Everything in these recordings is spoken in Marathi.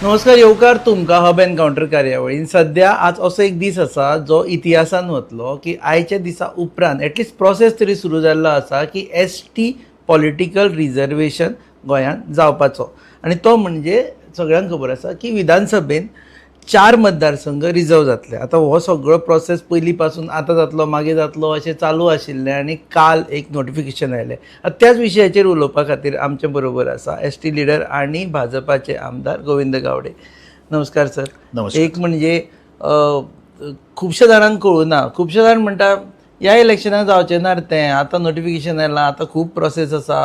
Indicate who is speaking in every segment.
Speaker 1: नमस्कार, येवकार तुमकां हब एनकाउंटर कार्यावळीन. सध्या आज असो एक दीस आसा जो इतिहासान वतलो की आयच्या दिसा उपरांत एटलिस्ट प्रोसेस तरी सुरू जाल्लो आसा की एसटी पॉलिटिकल रिजर्वेशन गोंयांत जावपाचो. आनी तो म्हणजे सगळ्यांक खबर आसा की विधानसभेन 4 मतदारसंघ रिजर्व जातले. आतां हो सगळो प्रोसेस पयलीं पासून आतां जातलो मागीर जातलो अशें चालू आशिल्लें आनी काल एक नोटिफिकेशन आयलें. त्याच विशयाचेर उलोवपा खातीर आमचे बरोबर आसा एसटी लिडर आनी भाजपाचे आमदार गोविंद गावडे. नमस्कार सर.
Speaker 2: नमस्कार.
Speaker 1: एक म्हणजे खुबशे जाणांक कळुना, खुबशे जाण म्हणटा ह्या इलेक्शनाक जावचें ना रे तें, आतां नोटिफिकेशन आयलां, आतां खूब प्रोसेस आसा,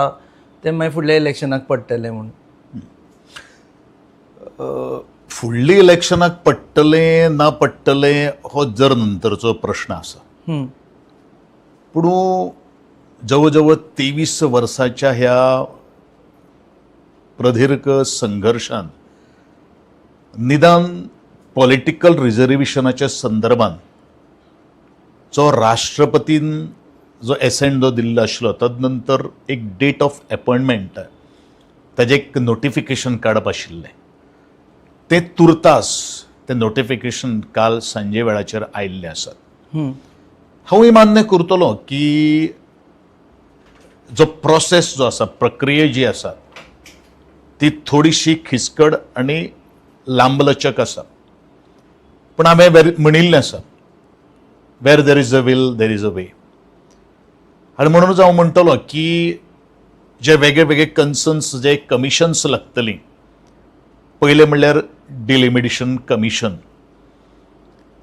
Speaker 1: तें मागीर फुडल्या इलेक्शनाक पडटलें म्हणून.
Speaker 2: फुडली इलेक्शनाक पडटलें ना पडटलें हो जर नंतरचो प्रश्न आसा. पूण जवळ जवळ 23 वर्साच्या ह्या प्रदीर्घ संघर्षान निदान पॉलिटिकल रिजर्वेशनाच्या संदर्भात जो राष्ट्रपतीन जो एसेंट जो दिल्लो आशिल्लो तदनंतर एक डेट ऑफ अपॉइंटमेंट ताजें एक नोटिफिकेशन काडप आशिल्लें ते तुर्तास ते नोटिफिकेशन काल सांजे वेळाचेर आयिल्लें आसात. हांवूय मान्य करतलो की जो प्रोसेस जो आसा, प्रक्रिया जी आसा ती थोडीशी खिचकड आनी लांबलचक आसा. पूण हांवें म्हणिल्लें आसा, where there is a will there is a way. आनी म्हणूनच हांव म्हणटलो की जे वेगळे वेगळे कन्सर्न्स जे कमिशन्स लागतलीं, पयलें म्हणल्यार डिलिमिटेशन कमिशन,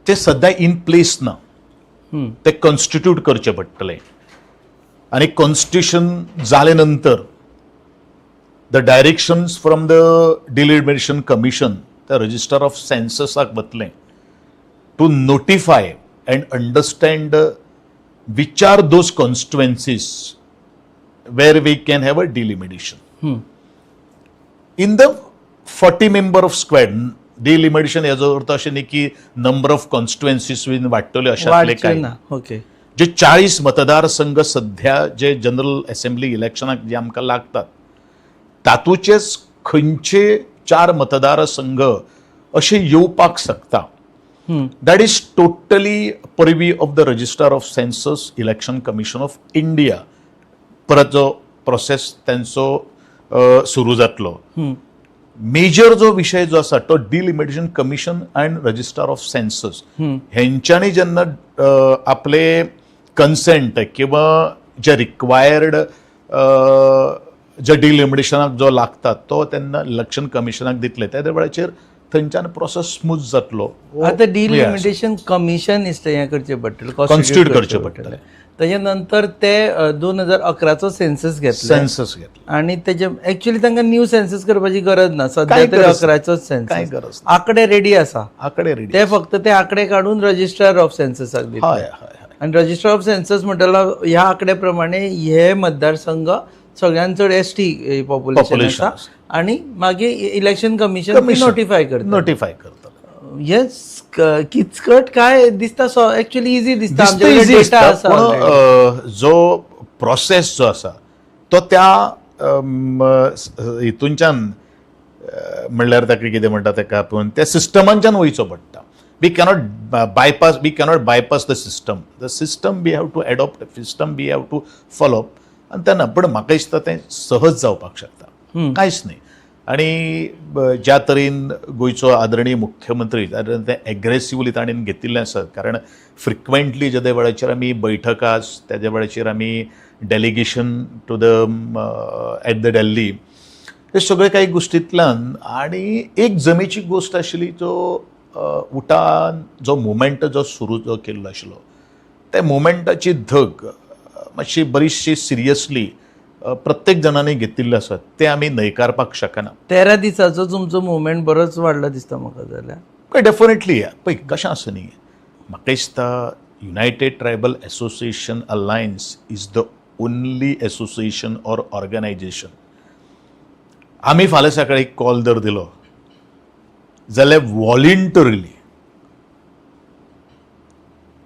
Speaker 2: ते सद्या इन प्लेस ना. ते कॉन्स्टिट्यूट करचे पडटले आनी कॉन्स्टिट्यूशन जाले नंतर the directions from the delimitation commission त्या रजिस्टर ऑफ सेन्ससाक वतले to notify and understand which are those constituencies where we can have a delimitation. In the 40 member of squad delimitation हेजो अर्थ अशें न्ही की नंबर ऑफ कॉन्स्टिट्युएन्सीज वाडटल्यो अशातले कांय ना.
Speaker 1: ओके.
Speaker 2: जे 40 मतदारसंघ सध्या जे जनरल असेंब्ली इलेक्शनाक जे आमकां लागतात तातूंचेच खंयचे 4 मतदारसंघ अशे येवपाक शकता. That is totally purview of the register of census election commission of India. परत जो प्रोसेस त्यांचो सुरू जातलो. मेजर जो विषय जो आसा तो delimitation commission and register of census हेंच्यांनी जेन्ना आपले कन्सेंट किंवा जे रिक्वायर्ड जे डिलिमिटेशनाक जो लागता तो तेन्ना इलेक्शन कमिशनाक दितले. त्या वेळाचेर थंयच्यान प्रोसेस स्मूथ जातलो.
Speaker 1: आतां डिलिमिटेशन कमिशन हें करचें पडटलें,
Speaker 2: कॉन्स्टिट्यूट करचें पडटलें.
Speaker 1: ताजे नंतर ते 2011चो सेन्सस घेतले आनी तेजे एक्चुअली तांकां न्यू सेन्सस करपाची गरज ना. सद्या तरी 11चोच सेन्सस. आंकडे रेडी आसा,
Speaker 2: आंकडे रेडी.
Speaker 1: ते फक्त ते आंकडे काडून रजिस्टर ऑफ सेन्ससाक दितले. आनी रजिस्टर ऑफ सेन्सस म्हणटलो ह्या आंकड्या प्रमाणे हे मतदारसंघ सगळ्यान चड एसटी पॉप्युलेशन आसा आनी मागीर इलेक्शन कमिशन नोटिफाय करता. येस, किचकट काय दिसता, एक्चुअली इजी दिसता.
Speaker 2: जो प्रोसेस जो आसा तो त्या हितूनच्यान म्हणल्यार ताका कितें म्हणटा तेका आपूण त्या सिस्टमांच्यान वयचो पडटा. We cannot bypass the system. The system we have to adopt, system we have to follow. आनी तेन्ना पण म्हाका दिसता तें सहज जावपाक शकता, कांयच न्ही. आनी ज्या तरेन गोंयचो आदरणीय मुख्यमंत्री ते एग्रेसिवली ताणें घेतिल्लें आसा, कारण फ्रिक्वेंटली जे वेळाचेर आमी बैठकास, त्या वेळाचेर आमी delegation to the at the Delhi, हे सगळे काही गोश्टींतल्यान. आनी एक जमेची गोश्ट आशिल्ली, जो उठान जो मुवमेंट जो सुरू जो केल्लो आशिल्लो, त्या मुवमेंटाची धग मातशी बरीचशी सिरियसली प्रत्येक जणांनी घेतिल्ले आसात, ते आमी न्हयकारपाक शकना.
Speaker 1: 13 दिसाचो तुमचो मुवमेंट बरोच वाडलो दिसता म्हाका. जाल्यार
Speaker 2: डेफिनेटली पळय कशें आसा न्ही, म्हाका दिसता United tribal association alliance is the only association or organisation. आमी फाल्यां सकाळी कॉल जर दिलो जाल्यार वॉलिंटरिली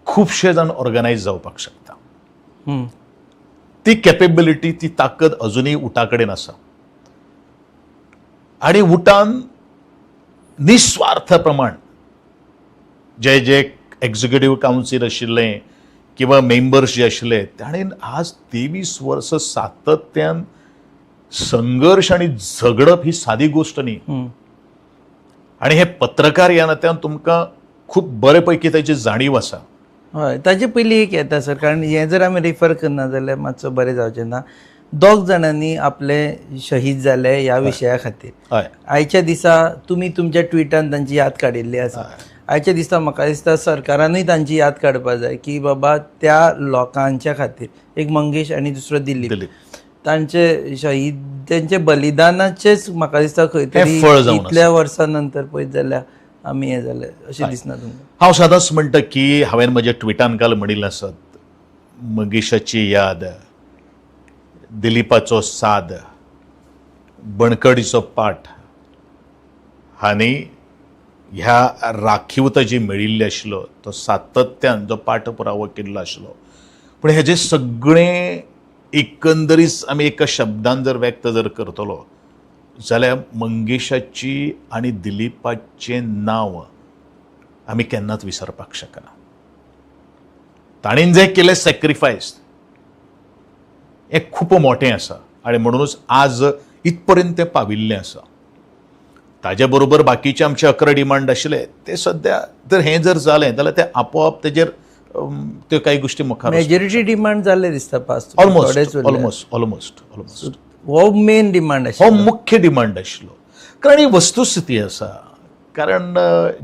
Speaker 2: खुबशे जाण ऑर्गनायज जावपाक शकता. ती कॅपेबिलिटी, ती ताकद अजुनूय उठा कडेन आसा. आनी उठान निस्वार्थ प्रमाण जे जे एक्झिक्युटिव्ह कावन्सील आशिल्ले किंवा मेंबर्स जे आशिल्ले ताणें आज 23 वर्सां सातत्यान संघर्श आणि झगडप ही सादी गोष्ट न्ही. आणि हे पत्रकार ह्या नात्यान तुमकां खूब बरे पैकी ताची जाणीव आसा.
Speaker 1: हय, ताचे पयलीं एक येता सर, कारण हें जर आमी रिफर करना जाल्यार मातसो बरें जावचें ना. दोग जाणांनी आपले शहीद जाले ह्या विशया खातीर.
Speaker 2: हय
Speaker 1: आयच्या दिसा तुमी तुमच्या ट्विटान तांची याद काडिल्ली आसा. आयच्या दिसा म्हाका दिसता सरकारानूय तांची याद काडपाक जाय की बाबा त्या लोकांच्या खातीर, एक मंगेश आनी दुसरो दिल्लीप, तांचे शहीद तेंचे बलिदानाचेच म्हाका दिसता खंय तरी
Speaker 2: फळ जावन
Speaker 1: इतल्या वर्सां नंतर पळयत जाल्यार आमी हें जालें अशें दिसना तुमकां?
Speaker 2: हांव सदांच म्हणटा की हांवें म्हज्या ट्विटान काल म्हणिल्लें आसत, मंगेशाची याद, दिलीपाचो साद, बणकडीचो पाठ हांणी ह्या राखीवता जी मेळिल्ली आशिल्लो तो सातत्यान जो पाठपुरावो केल्लो आशिल्लो. पूण हेजें सगळें एकंदरीत आमी एका शब्दान जर व्यक्त जर करतलो जाल्यार मंगेशाची आनी दिलीपाचें नांव आमी केन्नाच विसरपाक शकना. ताणें जें केलें सॅक्रिफायस हें खूब मोटें आसा आनी म्हणूनच आज इतपर्यंत तें पाविल्लें आसा. ताजे बरोबर बाकीचे आमचे 11 डिमांड आशिल्ले ते सद्या जर हें जर जालें जाल्यार ते आपोआप तेजेर त्यो काही गोष्टी मुखार
Speaker 1: मेजॉरिटी डिमांड जाले दिसता पास.
Speaker 2: ऑलमोस्ट
Speaker 1: हो मेन डिमांड
Speaker 2: हो
Speaker 1: आशिल्लो.
Speaker 2: मुख्य डिमांड आशिल्लो. कारण ही वस्तुस्थिती आसा. कारण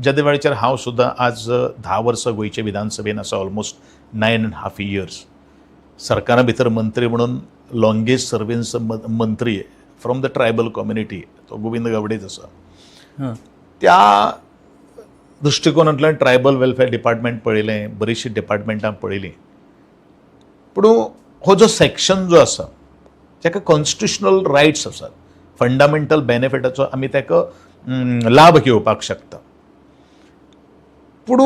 Speaker 2: ज्या वेळाचेर हांव सुद्दां आज 10 वर्सां गोंयचे विधानसभेन आसा, ऑलमोस्ट 9.5 years सरकारा भितर मंत्री म्हणून लॉंगेस्ट सर्विस मंत्री फ्रॉम द ट्रायबल कम्युनिटी तो गोविंद गावडेच आसा. त्या दृश्टिकोनांतल्यान ट्रायबल वेलफेअर डिपार्टमेंट पळयलें, बरीचशी डिपार्टमेंटां पळयलीं. पूण हो जो सेक्शन जो आसा जाका कॉन्स्टिट्युशनल रायट्स आसात, फंडामेंटल बेनिफिटाचो आमी ताका लाभ घेवपाक शकता. पूण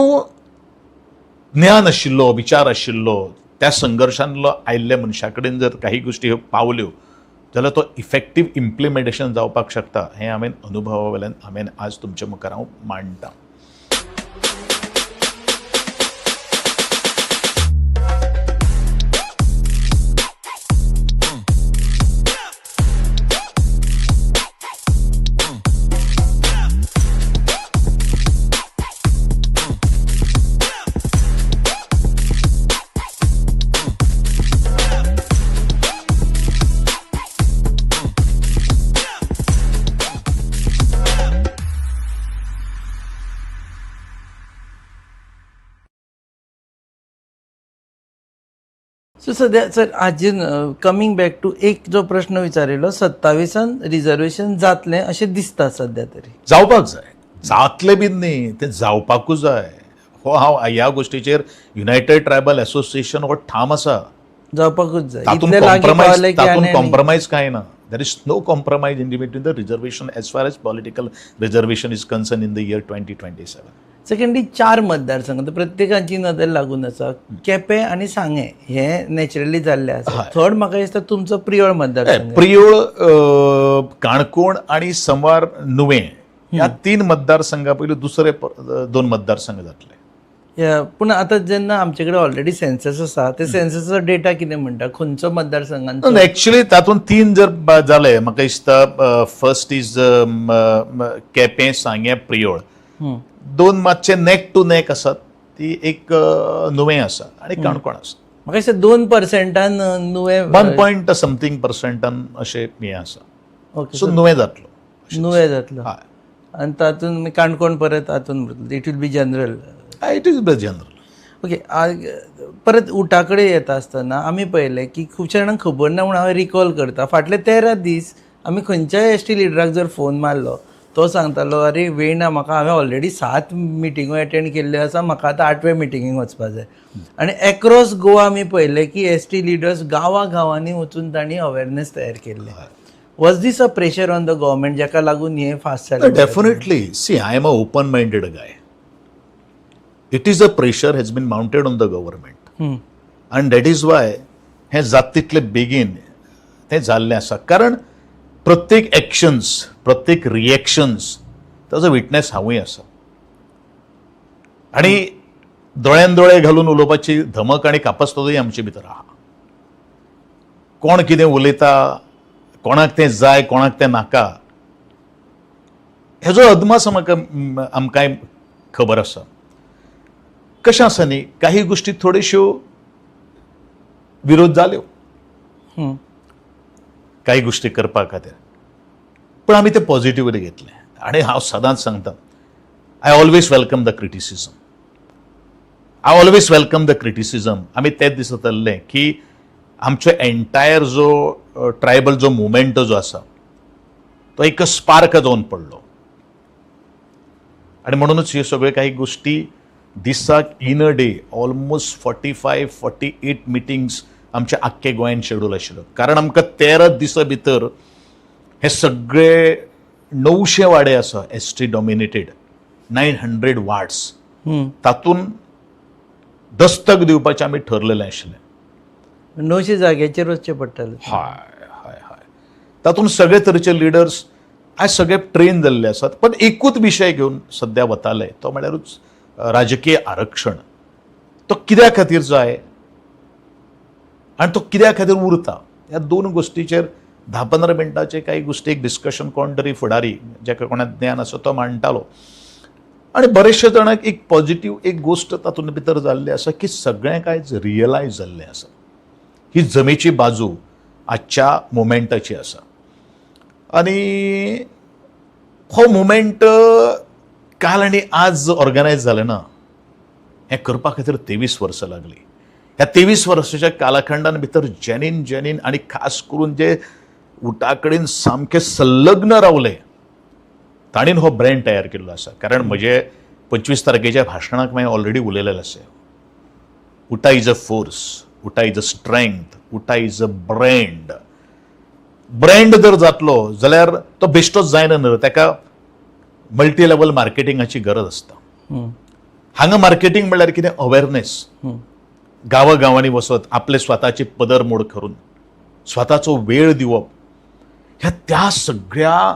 Speaker 2: ज्ञान आशिल्लो, विचार आशिल्लो, त्या संघर्शांतलो आयिल्ल्या मनशा कडेन जर काही गोष्टी ह्यो पावल्यो जाल्यार तो इफेक्टीव इम्प्लिमेंटेशन जावपाक शकता. हें हांवें अनुभवा वेल्यान हांवें आज तुमच्या मुखार हांव मांडटां.
Speaker 1: सो सध्या सर आजून कमिंग बॅक टू एक जो प्रश्न विचारिल्लो, 27 रिजर्वेशन जातलें अशें दिसता सध्या तरी.
Speaker 2: जावपाक जाय, जातलें बीन न्ही, तें जावपाकूच जाय. हो हांव ह्या गोष्टीचेर युनायटेड ट्रायबल असोसिएशन हो ठाम आसा.
Speaker 1: जावपाकूच जाय.
Speaker 2: तातूंत
Speaker 1: इतले लागीं पावले की आनी
Speaker 2: कॉम्प्रमायज कांय ना. There is no compromise in between the reservation as far as political reservation is concern in the year 2027.
Speaker 1: Secondly 4 मतदारसंघ प्रत्येकाची नदर लागून आसा. केपें आनी सांगे हे नॅचरली जाल्ले आसा. थर्ड म्हाका दिसता तुमचो प्रियोळ मतदारसंघ.
Speaker 2: प्रियोळ, काणकोण आणि संवार नुवें ह्या 3 मतदारसंघा पयलीं दुसरे 2 मतदारसंघ जातले.
Speaker 1: पूण आतां जेन्ना आमचे कडेन ऑलरेडी सेन्सस आसा, ते सेन्ससाचो डेटा कितें म्हणटा, खंयचो मतदारसंघांचो?
Speaker 2: एक्चुअली तातूंत 3 जर जाले म्हाका दिसता. फर्स्ट इज केपें, सांगे, प्रियोळ. 2 मातशे नेक टू नेक आसात. ती एक नुवें आसा आणि काणकोण आसा.
Speaker 1: म्हाका दिसता 2% नुवें
Speaker 2: 1% अशें हें आसा.
Speaker 1: ओके,
Speaker 2: सो नुवें जातलो.
Speaker 1: नुवें जातलो. आनी तातूंत काणकोण परत हातूंत it will be general.
Speaker 2: It is general.
Speaker 1: Okay. परत उठा कडेन येता आसतना आमी पळयलें की खुबशे जाणांक खबर ना म्हणून हांव रिकॉल करता. फाटले 13 दीस आमी खंयच्याय एसटी लिडराक जर फोन मारलो तो सांगतालो, अरे वेळ ना म्हाका, हांवें ऑलरेडी 7 मिटिंगो अटेंड केल्ल्यो आसा, म्हाका आतां 8व्या मिटिंगेक वचपाक जाय. आनी एक्रॉस गोवा आमी पळयलें की एसटी लिडर्स गांवांनी वचून तांणी अवेरनेस तयार केल्ले. Was this a pressure on the government जाका लागून हें फास्ट जालें?
Speaker 2: Definitely. See, I am a open minded guy. It is a pressure has been mounted on the government आनी दॅट इज वाय हें जाता तितले बेगीन तें जाल्लें आसा. कारण प्रत्येक एक्शन्स, प्रत्येक रिएक्शन्स ताजो विटनेस हांवूय आसा आनी दोळ्यान दोळे घालून उलोवपाची धमक आनी कापास्तोय आमचे भितर आहा. कोण कितें उलयता, कोणाक तें जाय कोणाक तें नाका, हेजो अदमास आमकांय खबर आसा. कशें आसा न्ही, काही गोष्टी थोड्योश्यो विरोध जाल्यो काही गोष्टी करपा खातीर, पण आमी ते पॉझिटिव्हली घेतले. आनी हांव सदांच सांगता, I always welcome the criticism. I always welcome the criticism. आमी तेच दिसा धरलें की आमचो एंटायर जो ट्रायबल जो मुवमेंट जो आसा तो एक स्पार्क जावन पडलो. आणि म्हणूनच ह्यो सगळ्यो काही गोष्टी दिसाक in a day almost 45-48 meetings आमच्या आख्खे गोंयान शेड्यूल आशिल्लो. कारण आमकां 13 दिसा भितर हे सगळे 900 वाडे आसा एसटी डॉमिनेटेड, 900 वार्ड्स, तातूंत दस्तक दिवपाचें आमी ठरलेलें आशिल्लें.
Speaker 1: 900 जाग्याचेर वचचें पडटलें.
Speaker 2: हाय हाय हाय तातूंत सगळे तरेचे लिडर्स आज सगळे ट्रेन जाल्ले आसात. पण एकूच विशय घेवन सध्या वताले, तो म्हळ्यारूच राजकीय आरक्षण. तो कित्या खातीर जाय आनी तो कित्या खातीर उरता, ह्या दोन गोष्टीचेर 10-15 मिनटाचे काही गोष्टी एक डिस्कशन कोण तरी फुडारी जाका कोणाक ज्ञान आसा तो मांडटालो. आनी बरेचशे जाणांक एक पॉझिटिव्ह एक गोष्ट तातूंत भितर जाल्ली आसा की सगळ्यांक आयज रियलायज जाल्लें आसा ही जमेची बाजू आजच्या मुवमेंटाची आसा. आनी हो मुवमेंट काल आनी आज ऑर्गनायज जालें ना, हें करपा खातीर 23 वर्सां लागली. ह्या 23 वर्साच्या कालखंडान भितर जेनीन आनी खास करून जे उठा कडेन सामके संलग्न रावले ताणीन हो ब्रँड तयार केल्लो आसा. कारण म्हजे 25 तारखेच्या भाशणाक हांवें ऑलरेडी उलयलेलें आसा. उटा इज अ फोर्स, उटा इज अ स्ट्रेंथ, उटा इज अ ब्रँड. ब्रँड जर जातलो जाल्यार तो बेश्टोच जायना न्हय, ताका मल्टी लेवल मार्केटिंगाची गरज आसता. हांगा मार्केटिंग म्हळ्यार कितें, अवेरनेस. गांवांनी वचत आपले स्वताची पदर मोड करून स्वताचो वेळ दिवप, ह्या त्या सगळ्या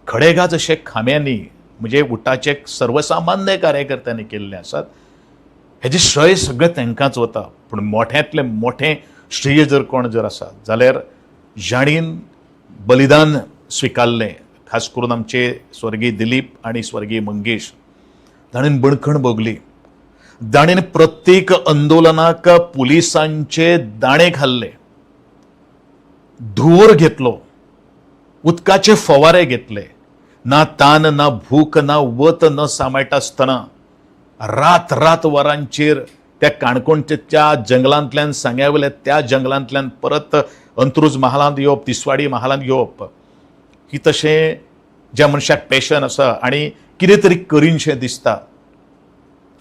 Speaker 2: खडेगाज अशे खांब्यांनी म्हणजे उटाचे सर्वसामान्य कार्यकर्त्यांनी केल्ले आसात. हेजे श्रेय सगळें तांकांच वता. पूण मोठ्यांतले मोठें श्रेय जर कोण जर आसा जाल्यार जाणीन बलिदान स्विकारलें, खास करून आमचे स्वर्गीय दिलीप आनी स्वर्गीय मंगेश. ताणीन बणखण भोगली. ताणीन प्रत्येक आंदोलनाक पुलिसांचे दाणे खाल्ले, धुंवर घेतलो, उदकाचे फवारे घेतले. ना तान ना भूक ना वत न सांबाळटा आसतना रात वरांचेर त्या काणकोणच्या त्या जंगलांतल्यान सांग्यावयल्या त्या जंगलांतल्यान परत अंत्रुज महालांत येवप, तिसवाडी महालांत येवप, ही तशें ज्या मनशाक पॅशन आसा आनी कितें तरी करीनशें दिसता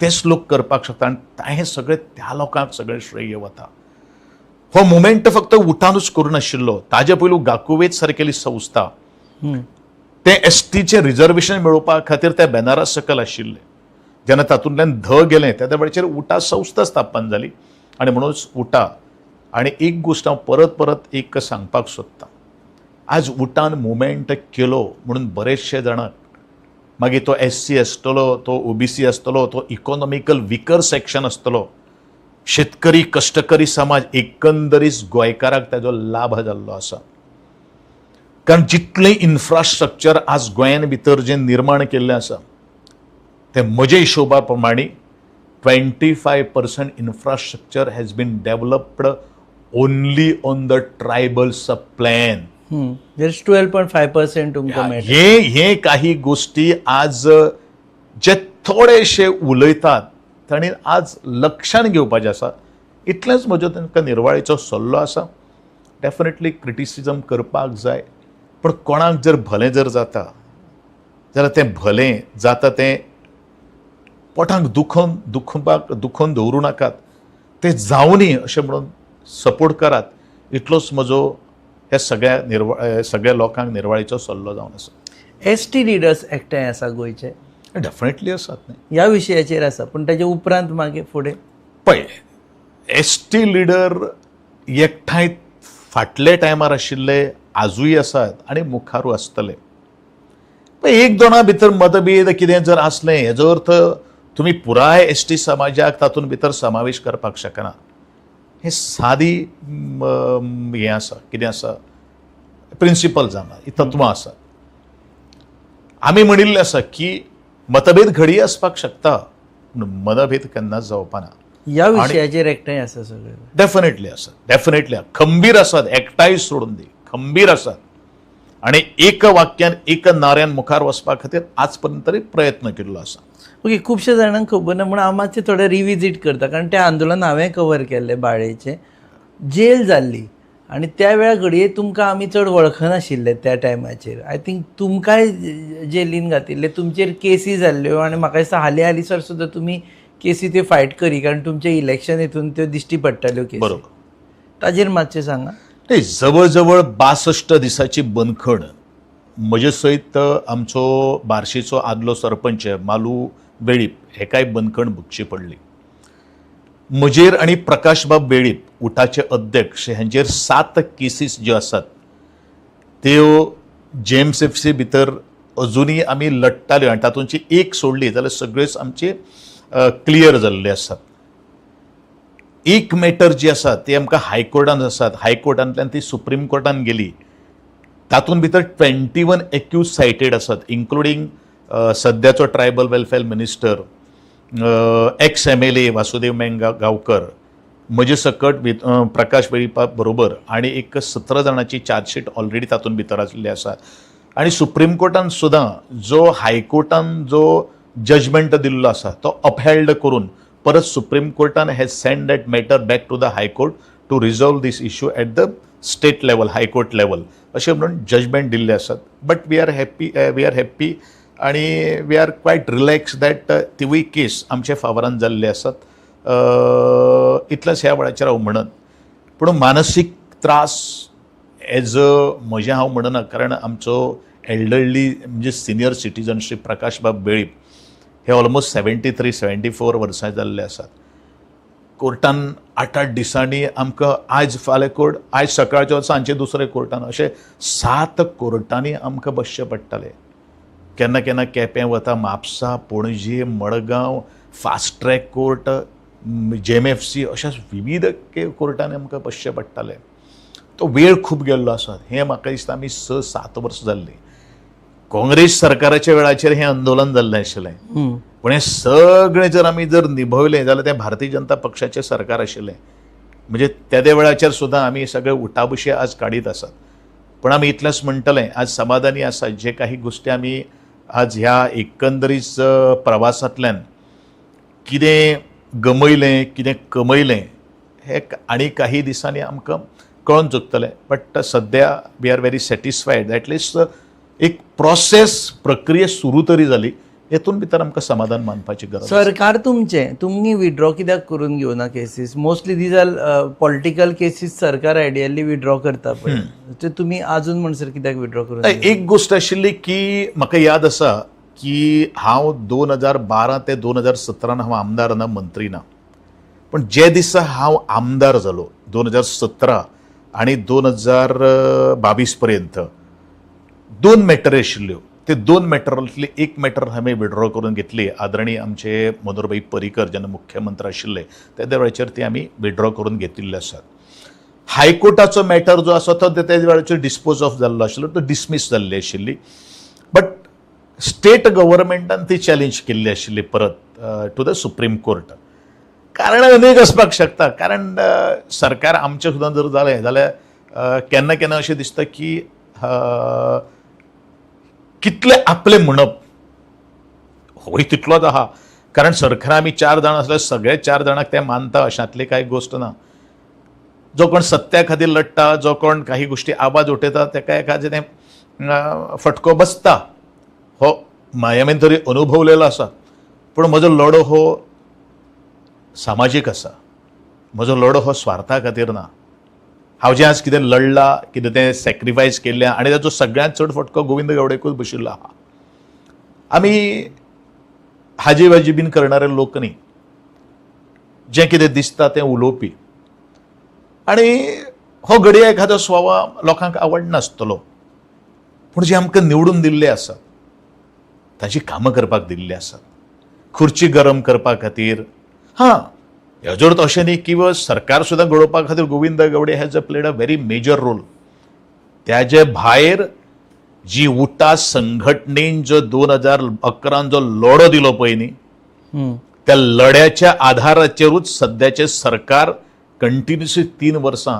Speaker 2: तेच लोक करपाक शकता. आनी हें सगळें त्या लोकांक सगळें श्रेय वता. हो मुवमेंट फक्त उठानूच करून नाशिल्लो. ताजे पयलू गाकुवेत सारकेली संस्था ते एसटीचे रिजर्वेशन मेळोवपा खातीर त्या बॅनरा सकयल आशिल्ले. जेन्ना तातूंतल्यान गेलें त्या वेळाचेर उटा संस्था स्थापन जाली. आनी म्हणूनच उटा. आनी एक गोश्ट हांव परत एक सांगपाक सोदतां. आज उटान मुवमेंट केलो म्हणून बरेचशे जाणांक मागीर तो SC आसतलो, तो OBC आसतलो, तो इकॉनॉमिकल विकर सेक्शन आसतलो, शेतकरी कश्टकरी समाज, एकंदरीत गोंयकाराक ताजो लाभ जाल्लो आसा. कारण जितलें इन्फ्रास्ट्रक्चर आज गोंयान भितर जें निर्माण केल्लें आसा तें म्हजे हिशोबा प्रमाणे 25% infrastructure has been developed only on the tribal sub plan.
Speaker 1: 12.5% तुमकां मेळटा.
Speaker 2: हे काही गोष्टी आज जे थोडेशे उलयतात तांणी आज लक्षांत घेवपाचें आसा. इतलेंच म्हजो तांकां निर्वाळेचो सल्लो आसा. डेफिनेटली क्रिटिसिजम करपाक जाय, पण कोणाक जर भलें जर जाता जाल्यार तें भलें जाता तें पोटांक दुखोवन दवरूं नाकात. तें जावनी अशें म्हणून सपोर्ट करात. इतलोच म्हजो ह्या सगळ्या लोकांक निर्वाळेचो सल्लो जावन आसा.
Speaker 1: ST लिडर्स एकठांय आसा गोंयचे?
Speaker 2: डेफिनेटली आसात न्ही,
Speaker 1: ह्या विशयाचेर आसा. पूण ताचे उपरांत मागीर फुडें
Speaker 2: पळय ST लिडर एकठांय फाटले टायमार आशिल्ले, आजूय आसात आनी मुखारू आसतले. पण एक दोना भितर मतभेद कितें जर असलें हेजो अर्थ तुमी पुराय एसटी समाजाक तातूंत भितर समावेश करपाक शकना. हें सादी हें आसा, कितें आसा, प्रिंसिपल जावं ही तत्वां आसात. आमी म्हणिल्लें आसा की मतभेद घडये आसपाक शकता पूण मतभेद केन्नाच जावपाना.
Speaker 1: ह्या विशयाचेर एकठांय आसा सगळे.
Speaker 2: डेफिनेटली आसात, डेफिनेटली खंबीर आसात, एकठांय सोडून दी, खंबीर आसात आनी एक वाक्यान एक नाऱ्यान मुखार वचपा खातीर आज पर्यंत तरी प्रयत्न केल्लो आसा.
Speaker 1: ओके, खुबश्या जाणांक खबर ना म्हणून हांव मातशें थोडें रिविजीट करता, कारण तें आंदोलन हांवें कवर केल्लें बाळेचें. जेल जाल्ली आनी त्या वेळा घडये तुमकां आमी चड वळखनाशिल्ले त्या टायमाचेर. आय थिंक तुमकांय जेलीन घातिल्ले, तुमचेर केसी जाल्ल्यो आनी म्हाका दिसता हालींसर सुद्दां तुमी केसी त्यो फायट करी, कारण तुमचे इलेक्शन हितून त्यो दिश्टी पडटाल्यो केसी.
Speaker 2: बरोबर.
Speaker 1: ताजेर मातशें सांगा.
Speaker 2: नाही, जवळ जवळ 62 दिसाची बंदखण म्हजे सयत आमचो बार्शीचो आदलो सरपंच मालू वेळीप हेकाय बंदखण भोगची पडली. म्हजेर आनी प्रकाशबाब वेळीप उठाचे अध्यक्ष हांचेर 7 केसीस ज्यो आसात त्यो JMCFC भितर अजुनूय आमी लडटाल्यो आनी तातूंतची एक सोडली जाल्यार सगळेच आमचे क्लियर जाल्ले आसात. एक मॅटर जी आसा ती आमकां हायकोर्टान आसात, हायकोर्टांतल्यान ती सुप्रीम कोर्टान गेली. तातूंत भितर 21 एक्यूज सायटेड आसात, इन्क्लुडींग सद्याचो tribal welfare minister, x MLA Vasudev Gaonkar, म्हजे सकट प्रकाश वेळीपा बरोबर आनी एक 17 जाणांची चार्जशीट ऑलरेडी तातूंत भितर आशिल्ली आसा. आनी सुप्रीम कोर्टान सुद्दां जो हायकोर्टान जो जजमेंट दिल्लो आसा तो अपहेल्ड करून परत सुप्रीम कोर्टान has send that matter back to the high court to resolve this issue at the state level, high court level अशें म्हणून जजमेंट दिल्ले आसात. बट वी आर हॅप्पी आनी we are quite relax that तिवूय केस आमच्या फावरान जाल्ले आसात. इतलेंच ह्या वेळाचेर हांव म्हणत. पूण मानसीक त्रास एज म्हजें हांव म्हणना, कारण आमचो एल्डरली म्हणजे सिनियर सिटीजन श्री प्रकाशबाब वेळीप हे ऑलमोस्ट 73-74 वर्सां जाल्ले आसात. कोर्टान 8-8 दिसांनी आमकां आज फाल्यां कोर्ट, आज सकाळच्या सांजचे दुसरे कोर्टान, अशें 7 कोर्टांनी आमकां बसचें पडटालें. केन्ना केन्ना केपें वता, म्हापसा, पणजे, Madgaon, fast track court, JMFC अशा विविध कोर्टांनी आमकां बसचें पडटालें. तो वेळ खूब गेल्लो आसा. हें म्हाका दिसता आमी 6-7 वर्सां जाल्लीं. काँग्रेस सरकाराच्या वेळाचेर हें आंदोलन जाल्लें आशिल्लें, पूण हें सगळें जर आमी निभयलें जाल्यार तें भारतीय जनता पक्षाचें सरकार आशिल्लें. म्हणजे त्या वेळाचेर सुद्दां आमी सगळे उठाबशी आज काडीत आसात. पण आमी इतलेंच म्हणटलें, आज समाधानी आसा जे काही गोश्टी आमी आज ह्या एकंदरीत प्रवासांतल्यान कितें गमयलें, कितें कमयलें हें आनी काही दिसांनी आमकां कळोन चुकतलें. बट सद्या we are very satisfied. At least एक प्रोसेस, प्रक्रिया सुरू तरी जाली, हेतून भितर आमकां समाधान मानपाची गरज.
Speaker 1: सरकार तुमनी विड्रॉ कित्याक करून घेवना cases? Mostly these are political cases सरकार आयडियली विड्रॉ करता पळय, ते तुमी आजून म्हणसर कित्याक विड्रॉ करून?
Speaker 2: एक गोष्ट आशिल्ली की म्हाका याद आसा की हांव 2012 ते 2017 हांव आमदार ना, मंत्री ना. पण जे दिसा हांव आमदार जालो 2017 आनी 2022 पर्यंत 2 मॅटर आशिल्ल्यो. ते 2 मॅटरांतली एक मॅटर हांवें विड्रॉ करून घेतली. आदरणीय आमचे मनोहरभाई पर्रीकर जेन्ना मुख्यमंत्री आशिल्ले त्या वेळाचेर ती आमी विड्रॉ करून घेतिल्ले आसात. हायकोर्टाचो मॅटर जो आसा तो त्या वेळाचेर डिस्पोज ऑफ जाल्लो आशिल्लो, तो डिसमीस जाल्ली आशिल्ली. बट स्टेट गव्हर्मेंटान ती चॅलेंज केल्ली आशिल्ली परत टू द सुप्रीम कोर्ट. कारण अनेक आसपाक शकता. कारण सरकार आमचें सुद्दां जर जालें जाल्यार केन्ना केन्ना अशें दिसता की कितले आपले म्हणप, होय तितलोच आहा. कारण सरकार आमी 4 जाण आसल्यार सगळे 4 जाणांक ते मानता अशांतली कांय गोश्ट ना. जो कोण सत्या खातीर लडटा, जो कोण काही गोश्टी आवाज उठयता, ताका एखादें फटको बसता. हो हांवें तरी अनुभवलेलो आसा. पूण म्हजो लढो हो सामाजीक आसा. म्हजो लढो हो स्वार्था खातीर ना. हांव जें आज कितें लडलां, कितें तें सॅक्रिफायस केल्लें आनी ताचो सगळ्यांत चड फटको गोविंद गावडेकूच बशिल्लो आहा. आमी हाजी वाजी बीन करणारे लोक न्ही, जें कितें दिसता तें उलोवपी. आनी हो घडये एखादो स्वभाव लोकांक आवडनासतलो, पूण जे आमकां निवडून दिल्ले आसा ताची कामां करपाक दिल्ली आसात. खुर्ची गरम करपा खातीर हेजो अर्थ अशें न्ही की सरकार सुद्दां घडोवपा खातीर Govind Gawade has played a very major role. त्याचे भायर जी उठा संघटनेन जो 2011 जो लढो दिलो पळय न्ही, त्या लढ्याच्या आधाराचेरूच सध्याचे सरकार कंटिन्युअसली 3 वर्सां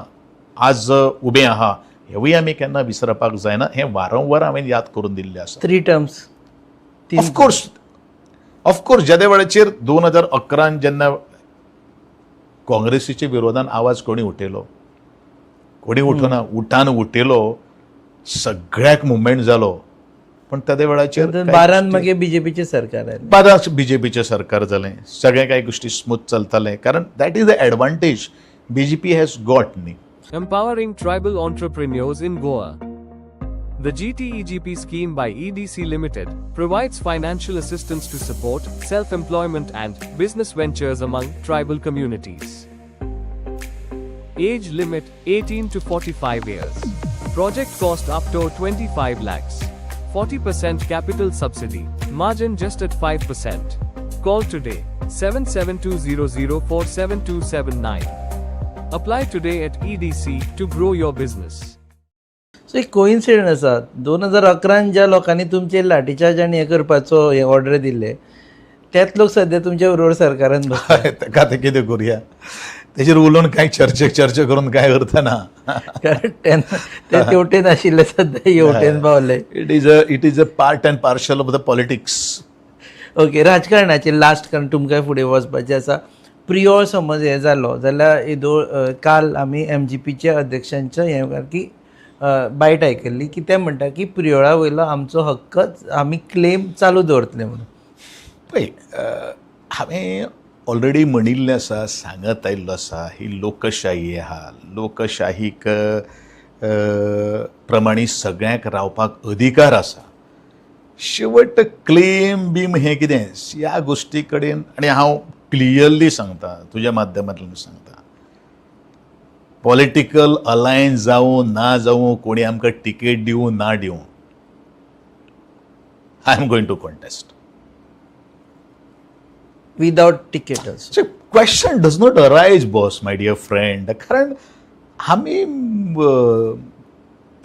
Speaker 2: आज उबें आहा. हेवूय आमी केन्ना विसरपाक जायना. हें वारंवार हांवें याद करून दिल्लें आसा.
Speaker 1: 3 टर्म्स.
Speaker 2: ऑफकोर्स ज्या वेळाचेर 2011 जेन्ना काँग्रेसीच्या विरोधान आवाज कोणी उठयलो, कोणी उठोना, उठान उठयलो, सगळ्याक मुवमेंट जालो. पण त्या वेळाचेर
Speaker 1: 12 मागीर बीजेपीचे सरकार आयलें.
Speaker 2: 12 बीजेपीचें सरकार जालें. सगळें कांय गोश्टी स्मूथ चलताले कारण that is the advantage BJP has got न्ही.
Speaker 3: Empowering tribal entrepreneurs in Goa. The GTEGP scheme by EDC Limited provides financial assistance to support self-employment and business ventures among tribal communities. Age limit 18 to 45 years. Project cost up to 25 lakhs. 40% capital subsidy. Margin just at 5%. Call today 7720047279. Apply today at EDC to grow your business.
Speaker 1: So एक कोइन्सिडन्स आसा. 2011 ज्या लोकांनी तुमचे लाठीचार्ज आनी हे करपाचो हे ऑर्डर दिल्ले, तेच लोक सध्या तुमच्या बरोबर सरकारान बसतात.
Speaker 2: ताका आतां कितें करुया, तेजेर उलोवन कांय चर्चा करून कांय अर्थ ना.
Speaker 1: कारण तेन्ना ते तेवटेन आशिल्ले सध्या हेवटेन पावले.
Speaker 2: It is a part and partial of the politics.
Speaker 1: Okay, राजकारणाचे लास्ट कारण तुमकां फुडें वचपाचें आसा. प्रियो समज हे जालो जाल्यार काल आमी MGPचे अध्यक्षांचो हे की बायट आयकल्ली की ते म्हणटा की प्रियोळा वयलो आमचो हक्कच आमी क्लेम चालू दवरतले म्हणून.
Speaker 2: पळय, हांवें ऑलरेडी म्हणिल्लें आसा, सांगत आयिल्लो आसा, ही लोकशाही आहा. लोकशाहीक प्रमाणे सगळ्यांक रावपाक अधिकार आसा. शेवट क्लेम बीम हें कितें ह्या गोश्टी कडेन, आनी हांव क्लियरली सांगता, तुज्या माध्यमांतल्यान सांगता, पॉलिटिकल अलायन्स जावं ना जावं, कोणी आमकां टिकेट दिवं ना दिवं, I am going to contest.
Speaker 1: Without tickets.
Speaker 2: Question does not arise boss my dear friend. कारण आमी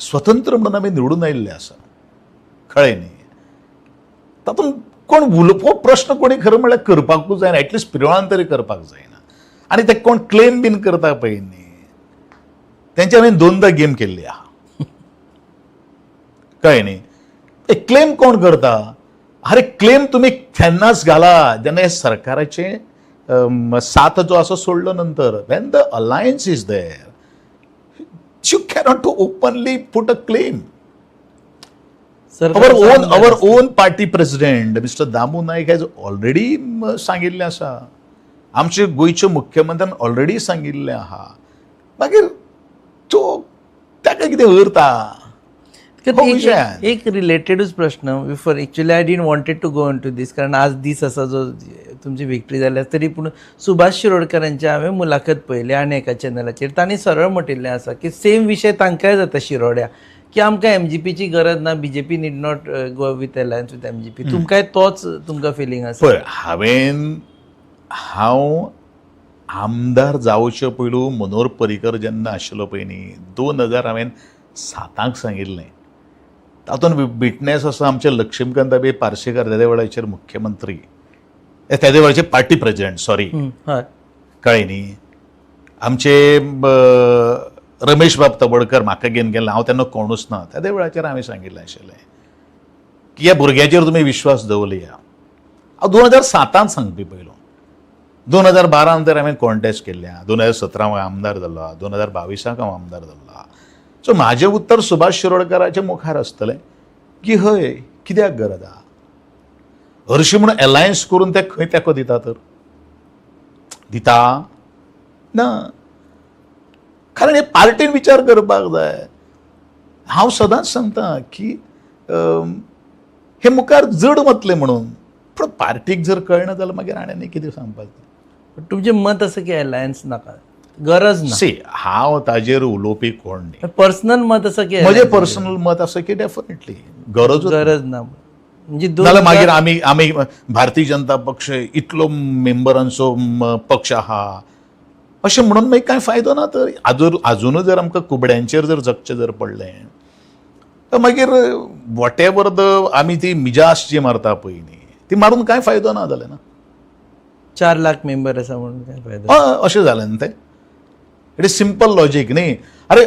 Speaker 2: स्वतंत्र म्हणून आमी निवडून आयिल्ले आसा, कळ्ळें न्ही. तातूंत कोण हो प्रश्न कोणी खरं म्हणल्यार करपाकूच जायना, एटलिस्ट पिरवळान तरी करपाक जायना. आनी ते कोण क्लेम बीन करता पळय न्ही, तेंचे हांवें 2दा गेम केल्ली आहा, कळ्ळें न्ही. क्लेम कोण करता? अरे क्लेम तुम्ही केन्नाच घाला जेन्ना हे सरकाराचे साथ जो आसा सोडलो नंतर. When the alliance is there, you cannot to openly put a claim. Our own party president, Mr. Damu Naik, has already सांगिल्लें आसा. आमचे गोंयचे मुख्यमंत्र्यान ऑलरेडी सांगिल्लें आहा. मागीर तो ताका कितें उरता?
Speaker 1: एक रिलेटेडूच प्रश्न. Before actually I didn't wanted to go into this, कारण आज दीस आसा जो तुमची विक्ट्री जाल्या, तरी पूण सुभाष शिरोडकरांची हांवें मुलाखत पळयली आनी एका चॅनलाचेर. तांणी सरळ म्हणिल्लें आसा की सेम विशय तांकांय जाता शिरोड्या, की आमकां MGPची गरज ना, BJP need not go with alliance with MGP. तुमकांय तोच तुमकां फिलींग आसा?
Speaker 2: पळय, हांव आमदार जावचे पयलू मनोहर पर्रीकर जेन्ना आशिल्लो पळय न्ही, 2007 सांगिल्लें. तातूंत विटनेस आसा आमचे लक्ष्मीकांत अबे पार्सेकर, त्या वेळाचेर मुख्यमंत्री, त्या वेळाचे पार्टी प्रेसिडेंट, सॉरी, कळ्ळें न्ही. आमचे रमेश बाब तबडकर म्हाका घेवन गेल्ले, हांव तेन्ना कोणूच ना. त्या वेळाचेर हांवें सांगिल्लें आशिल्लें की ह्या भुरग्याचेर तुमी विश्वास दवरया. हांव 2007 सांगपी पयलो. 2012 तर हांवें कॉन्टेस्ट केल्लें, 2017 हांव आमदार जाल्लो, 2022 हांव आमदार जाल्लो. सो म्हाजें उत्तर सुभाष शिरोडकराच्या मुखार आसतलें की हय, कित्याक गरज आहा? हरशीं म्हणून अलायन्स करून ते खंय तेको दिता तर दिता ना. कारण हे पार्टीन विचार करपाक जाय. हांव सदांच सांगता की हे मुखार जड वतलें म्हणून, पूण पार्टीक जर कळना जाल्यार मागीर आनी कितें सांगपाक.
Speaker 1: तुमचें मत आसा की अलायन्स नाका, गरज ना?
Speaker 2: सी, हांव ताजेर उलोवपी कोण न्ही.
Speaker 1: पर्सनल मत आसा की?
Speaker 2: म्हजें पर्सनल मत आसा की डेफिनेटली गरज
Speaker 1: ना. म्हणजे
Speaker 2: नाल्यार मागीर आमी भारतीय जनता पक्ष इतलो मेंबरांचो पक्ष आहा अशें म्हणून मागीर कांय फायदो ना. तर आजुनूय जर आमकां कुबड्यांचेर जर जगचें जर पडलें तर मागीर वॉट एवर आमी ती मिजास जी मारता पळय न्ही ती मारून कांय फायदो ना जालें ना.
Speaker 1: 4 लाख मेंबर आसा म्हणून काय फायदो.
Speaker 2: अशें जालें न्ही तें. इट इज सिंपल लॉजीक न्ही. अरे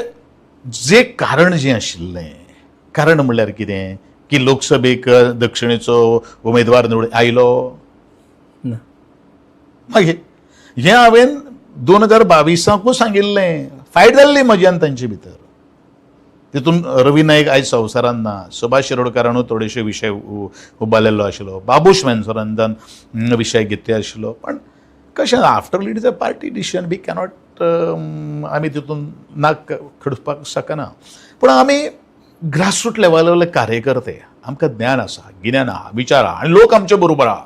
Speaker 2: जे कारण जें आशिल्लें कारण म्हणल्यार कितें की लोकसभेक दक्षिणेचो उमेदवार निवडून आयलो
Speaker 1: ना.
Speaker 2: मागीर हें हांवें 2022 सांगिल्लें. फायट जाल्ली म्हजी आनी तांचे भितर. तितून रवी नाईक आयज संवसारांत ना. सुभाष शिरोडकारानूय थोडेशे विशय उबारलेलो आशिल्लो. बाबूश वेंसोरांतान विशय घेतले आशिल्लो. पण कशें after lead is a party decision we cannot आमी तितून नाक खडपाक शकना. पूण आमी ग्रासरूट लेवलावयले कार्यकर्ते आमकां ज्ञान आसा गिन्यान आहा विचार आहा आनी लोक आमचे बरोबर आहा.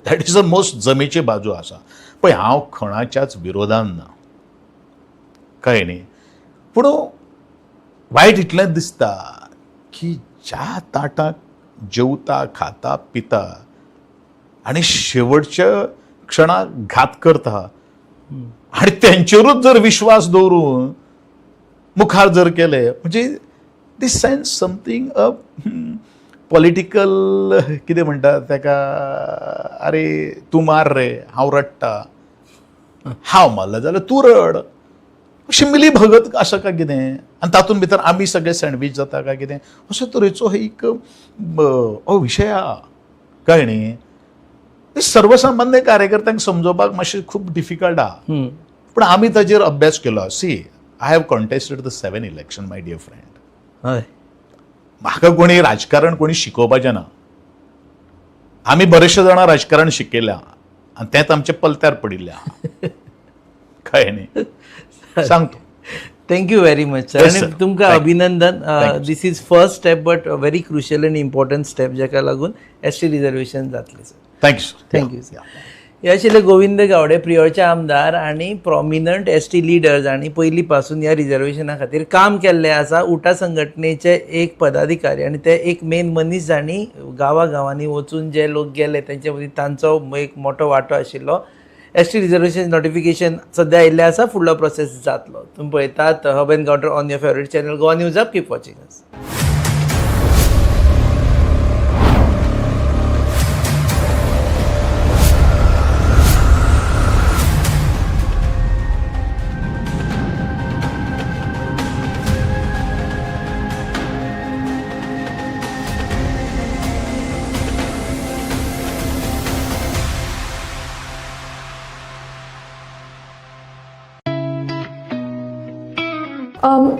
Speaker 2: दॅट इज द मोस्ट जमेची बाजू आसा. पळय हांव कोणाच्याच विरोधान ना कळ्ळें न्ही. पूण वायट इतलेंच दिसता की ज्या ताटाक जेवता खाता पिता आनी शेवटच्या क्षणाक घात करता आनी तेंचेरूच जर विश्वास दवरून मुखार जर केले म्हणजे दिस सेन्स समथींग अ पॉलिटिकल कितें म्हणटा ताका अरे तूं मार रे हांव रडटा हांव मारला जाल्यार तूं रड अशी मिली भगत आसा काय कितें आनी तातूंत भितर आमी सगळे सँडवीच जाता काय कितें अशे तरेचो एक विशय आहा कळ्ळें न्ही. सर्वसामान्य कार्यकर्त्यांक समजोवपाक मातशें खूब डिफिकल्ट आहा. पूण आमी ताजेर अभ्यास केलो. See I have contested the 7 election my dear friend.
Speaker 1: हय
Speaker 2: म्हाका कोणी राजकारण कोणी शिकोवपाचें ना. आमी बरेचशे जाणां राजकारण शिकयल्या आनी तेंच आमचे पलत्यार पडिल्लें आहा. कळ्ळें न्ही. सांगतो.
Speaker 1: Thank you very much sir.
Speaker 2: Yes,
Speaker 1: आणि
Speaker 2: sir.
Speaker 1: तुमकां
Speaker 2: Thank you.
Speaker 1: अभिनंदन.
Speaker 2: Thank you,
Speaker 1: this is first step but very crucial and important step जाका लागून ST रिजर्वेशन जातलें sir.
Speaker 2: Thank you sir.
Speaker 1: Thank you sir. हे आशिल्ले गोविंद गावडे प्रियोरचे आमदार आनी प्रॉमिनंट ST लिडर्स आनी पयलीं पासून ह्या रिजर्वेशना खातीर काम केल्लें आसा. उठा संघटनेचे एक पदाधिकारी आनी ते एक मेन मनीस जाणी गांवांनी वचून जे लोक गेले तेंचे मदीं तांचो एक मोठो वांटो आशिल्लो. ST रिजर्वेशन नोटिफिकेशन सद्या आयिल्लें आसा. फुडलो प्रोसेस जातलो. तुमी पळयतात hub end counter on your favourite channel Goa news up. Keep watching us.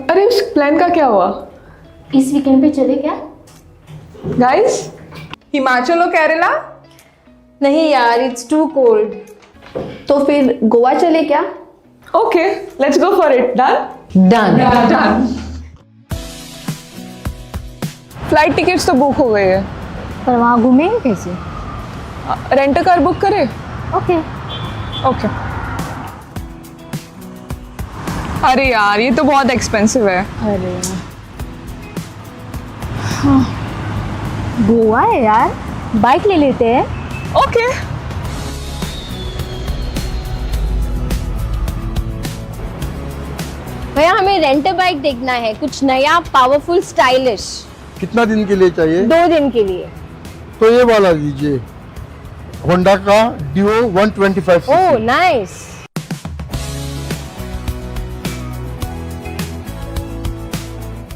Speaker 4: अरे उस प्लान का क्या हुआ?
Speaker 5: इस वीकेंड पे चले क्या?
Speaker 4: गाइस हिमाचल और केरला?
Speaker 5: नहीं यार, इट्स टू कोल्ड. तो फिर गोवा चले क्या?
Speaker 4: Okay let's go for it. Done
Speaker 5: done.
Speaker 4: Flight tickets तो बुक हो गए हैं.
Speaker 5: पर वहाँ घूमेंगे कैसे?
Speaker 4: रेंट अ कार बुक करें?
Speaker 5: ओके.
Speaker 4: ओके. अरे यार ये तो बहुत एक्सपेंसिव है.
Speaker 5: अरे हाँ. गोवा है यार, बाइक ले लेते हैं.
Speaker 4: ओके.
Speaker 5: भैया हमें रेंट अ बाइक देखना है, कुछ नया पावरफुल स्टाइलिश.
Speaker 6: कितना दिन के लिए चाहिए?
Speaker 5: 2 दिन के लिए.
Speaker 6: तो ये वाला लीजिए, होंडा का Dio 125
Speaker 5: oh nice.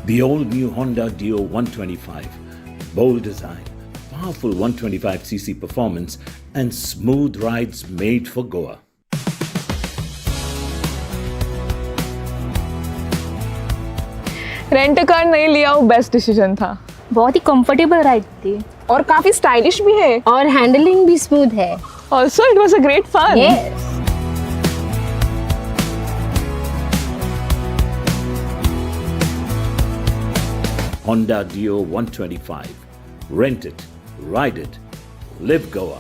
Speaker 7: The all-new Honda Dio 125. Bold design, powerful 125cc performance, and smooth rides made for Goa.
Speaker 4: Rent a car नहीं लिया वो बेस्ट डिसीजन था.
Speaker 5: बहुत ही कंफर्टेबल राइड थी
Speaker 4: और काफी स्टाइलिश भी है.
Speaker 5: और हैंडलिंग भी स्मूथ है.
Speaker 4: Also it was a great fun.
Speaker 5: Yes.
Speaker 7: Honda Dio 125. Rent it, ride it, live Goa.